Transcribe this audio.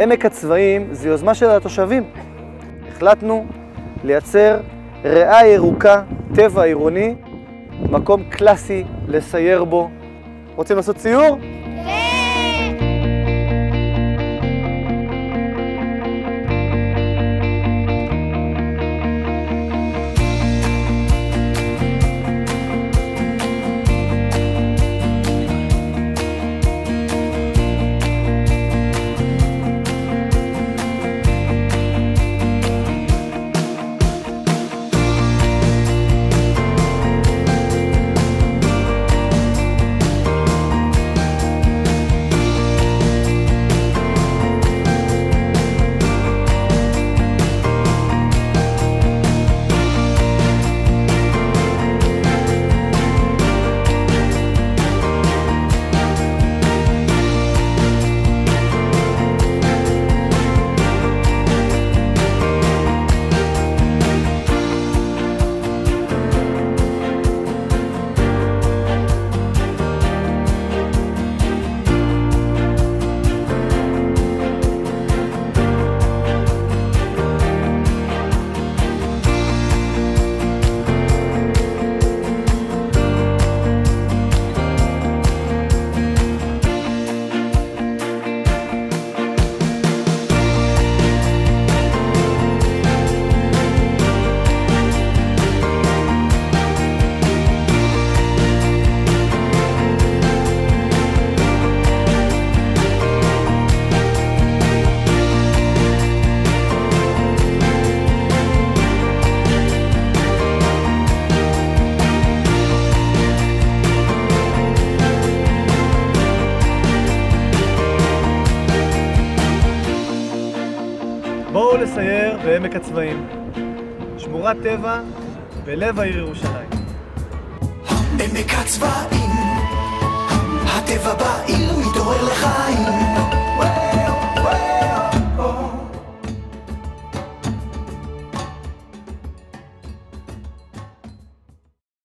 עמק הצבאים זה יוזמה של התושבים. החלטנו לייצר ריאה ירוקה, טבע עירוני, מקום קלאסי לסייר בו. רוצים לעשות ציור? בואו לסייר בעמק הצבאים, שמורת טבע בלב העיר ירושלים. עמק הצבאים, הטבע בעיר מתעורר לחיים.